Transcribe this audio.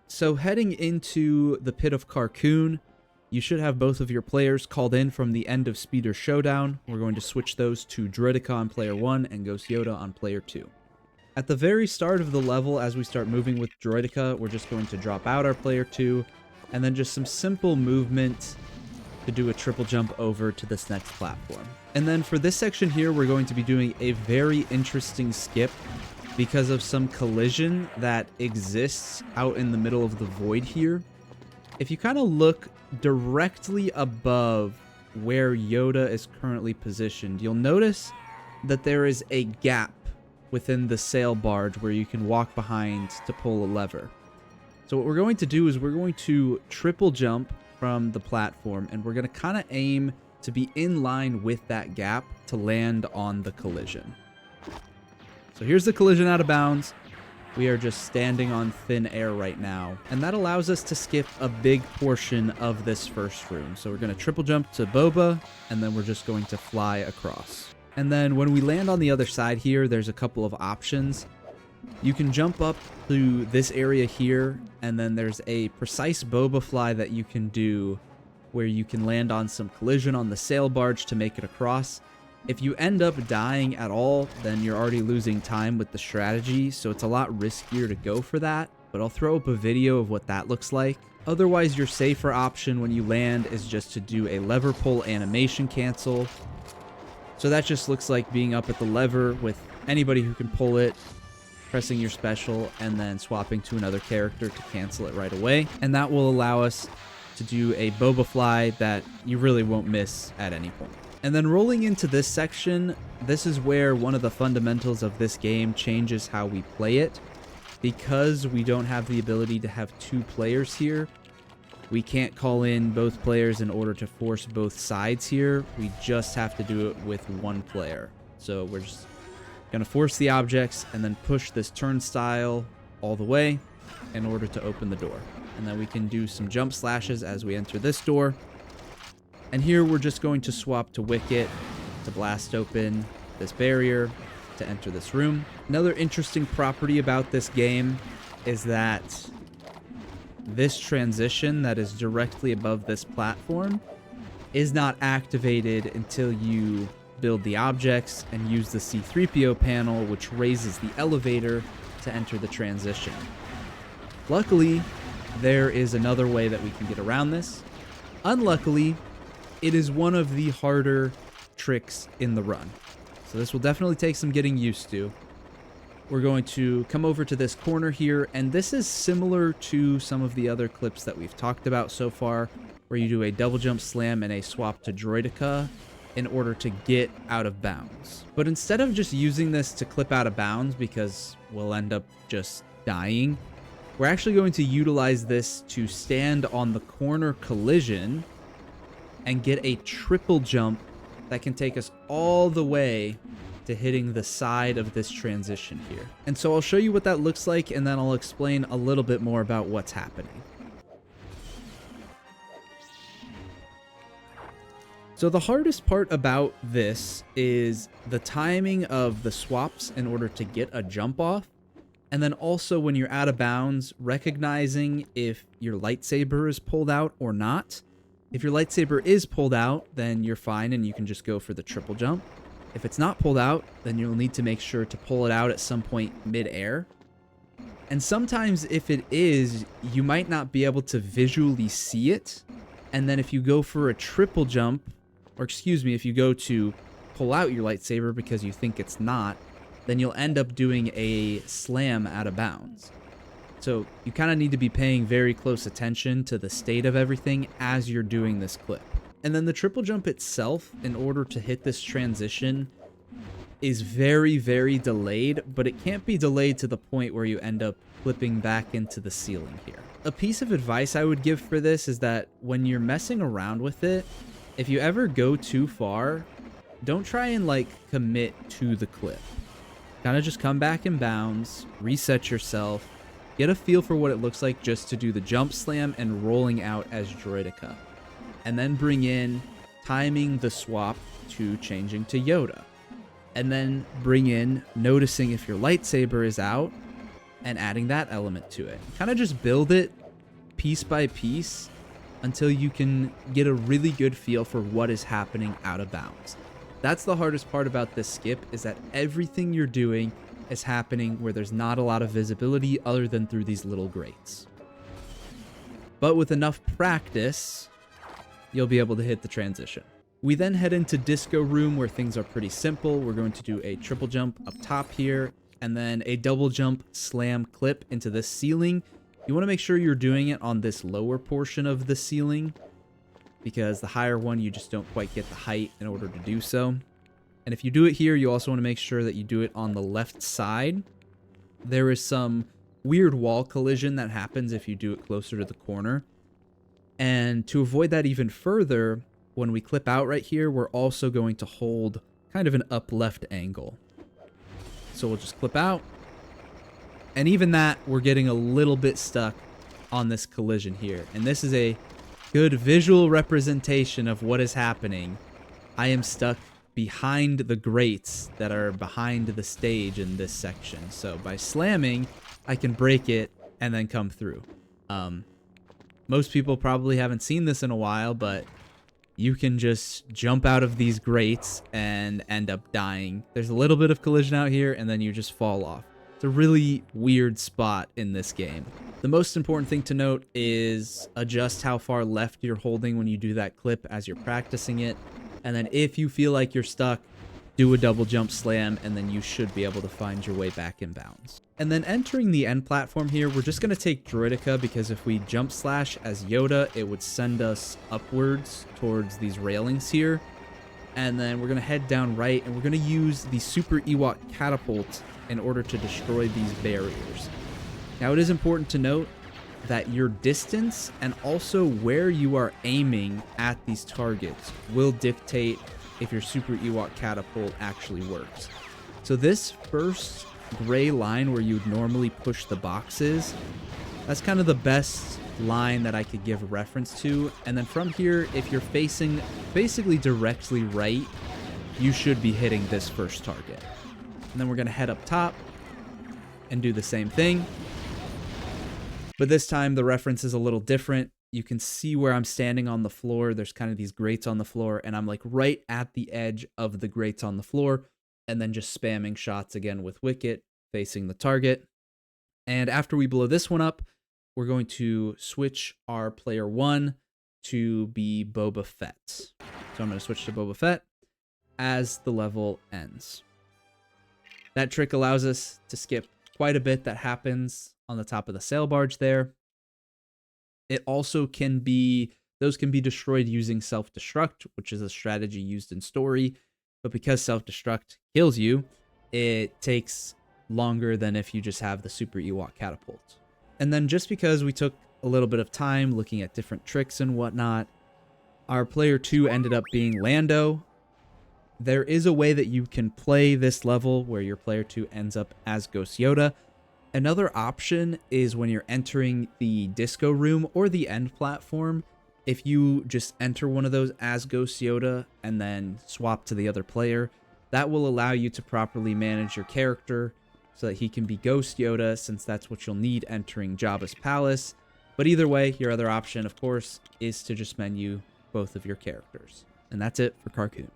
So heading into the pit of Carkoon, you should have both of your players called in from the end of Speeder Showdown. We're going to switch those to Druidica on player 1 and Ghost Yoda on player 2. At the very start of the level, as we start moving with Druidica, we're just going to drop out our player 2, and then just some simple movement to do a triple jump over to this next platform. And then for this section here, we're going to be doing a very interesting skip because of some collision that exists out in the middle of the void here. If you kind of look directly above where Yoda is currently positioned, you'll notice that there is a gap within the sail barge where you can walk behind to pull a lever. So what we're going to do is we're going to triple jump from the platform, and we're going to kind of aim to be in line with that gap to land on the collision. So here's the collision out of bounds. We are just standing on thin air right now, and that allows us to skip a big portion of this first room. So we're going to triple jump to Boba, and then we're just going to fly across. And then when we land on the other side here, there's a couple of options. You can jump up to this area here, and then there's a precise Boba fly that you can do where you can land on some collision on the sail barge to make it across. If you end up dying at all, then you're already losing time with the strategy, so it's a lot riskier to go for that, but I'll throw up a video of what that looks like. Otherwise, your safer option when you land is just to do a lever pull animation cancel. So that just looks like being up at the lever with anybody who can pull it, pressing your special, and then swapping to another character to cancel it right away. And that will allow us to do a Boba fly that you really won't miss at any point. And then rolling into this section, this is where one of the fundamentals of this game changes how we play it. Because we don't have the ability to have two players here, we can't call in both players in order to force both sides here. We just have to do it with one player. So we're just going to force the objects and then push this turnstile all the way in order to open the door. And then we can do some jump slashes as we enter this door. And here we're just going to swap to Wicket to blast open this barrier to enter this room. Another interesting property about this game is that this transition that is directly above this platform is not activated until you build the objects and use the C-3PO panel, which raises the elevator to enter the transition. Luckily, there is another way that we can get around this. Unluckily, it is one of the harder tricks in the run. So this will definitely take some getting used to. We're going to come over to this corner here, and this is similar to some of the other clips that we've talked about so far, where you do a double jump slam and a swap to Droidica in order to get out of bounds. But instead of just using this to clip out of bounds because we'll end up just dying, we're actually going to utilize this to stand on the corner collision and get a triple jump that can take us all the way to hitting the side of this transition here. And so I'll show you what that looks like, and then I'll explain a little bit more about what's happening. So the hardest part about this is the timing of the swaps in order to get a jump off. And then also when you're out of bounds, recognizing if your lightsaber is pulled out or not. If your lightsaber is pulled out, then you're fine and you can just go for the triple jump. If it's not pulled out, then you'll need to make sure to pull it out at some point mid-air. And sometimes if it is, you might not be able to visually see it. And then if you go for a triple jump, or excuse me, if you go to pull out your lightsaber because you think it's not, then you'll end up doing a slam out of bounds. So you kind of need to be paying very close attention to the state of everything as you're doing this clip. And then the triple jump itself, in order to hit this transition, is very, very delayed, but it can't be delayed to the point where you end up flipping back into the ceiling here. A piece of advice I would give for this is that when you're messing around with it, if you ever go too far, don't try and commit to the clip. Kind of just come back in bounds, reset yourself, get a feel for what it looks like just to do the jump slam and rolling out as Droidica. And then bring in timing the swap to changing to Yoda. And then bring in noticing if your lightsaber is out, and adding that element to it. Kind of just build it piece by piece until you can get a really good feel for what is happening out of bounds. That's the hardest part about this skip, is that everything you're doing is happening where there's not a lot of visibility other than through these little grates. But with enough practice, you'll be able to hit the transition. We then head into Disco Room, where things are pretty simple. We're going to do a triple jump up top here, and then a double jump slam clip into this ceiling. You want to make sure you're doing it on this lower portion of the ceiling, because the higher one, you just don't quite get the height in order to do so. And if you do it here, you also want to make sure that you do it on the left side. There is some weird wall collision that happens if you do it closer to the corner. And to avoid that even further, when we clip out right here, we're also going to hold kind of an up left angle. So we'll just clip out. And even that, we're getting a little bit stuck on this collision here. And this is a good visual representation of what is happening. I am stuck behind the grates that are behind the stage in this section. So by slamming, I can break it and then come through. Most people probably haven't seen this in a while, but you can just jump out of these grates and end up dying. There's a little bit of collision out here, and then you just fall off. It's a really weird spot in this game. The most important thing to note is adjust how far left you're holding when you do that clip as you're practicing it. And then if you feel like you're stuck, do a double jump slam, and then you should be able to find your way back in bounds. And then entering the end platform here, we're just going to take Druidica, because if we jump slash as Yoda, it would send us upwards towards these railings here. And then we're going to head down right, and we're going to use the Super Ewok Catapult in order to destroy these barriers. Now, it is important to note that your distance and also where you are aiming at these targets will dictate if your Super Ewok Catapult actually works. So this first gray line where you'd normally push the boxes, that's kind of the best line that I could give reference to. And then from here, if you're facing basically directly right, you should be hitting this first target. And then we're going to head up top and do the same thing. But this time the reference is a little different. You can see where I'm standing on the floor. There's kind of these grates on the floor, and I'm like right at the edge of the grates on the floor, and then just spamming shots again with Wicket facing the target. And after we blow this one up, we're going to switch our player 1 to be Boba Fett. So I'm going to switch to Boba Fett as the level ends. That trick allows us to skip quite a bit that happens on the top of the sail barge there. It also can be, those can be destroyed using self-destruct, which is a strategy used in story. But because self-destruct kills you, it takes longer than if you just have the Super Ewok Catapult. And then just because we took a little bit of time looking at different tricks and whatnot, our player 2 ended up being Lando. There is a way that you can play this level where your player 2 ends up as Ghost Yoda. Another option is when you're entering the disco room or the end platform, if you just enter one of those as Ghost Yoda and then swap to the other player, that will allow you to properly manage your character so that he can be Ghost Yoda, since that's what you'll need entering Jabba's palace. But either way, your other option, of course, is to just menu both of your characters. And that's it for Carkoon.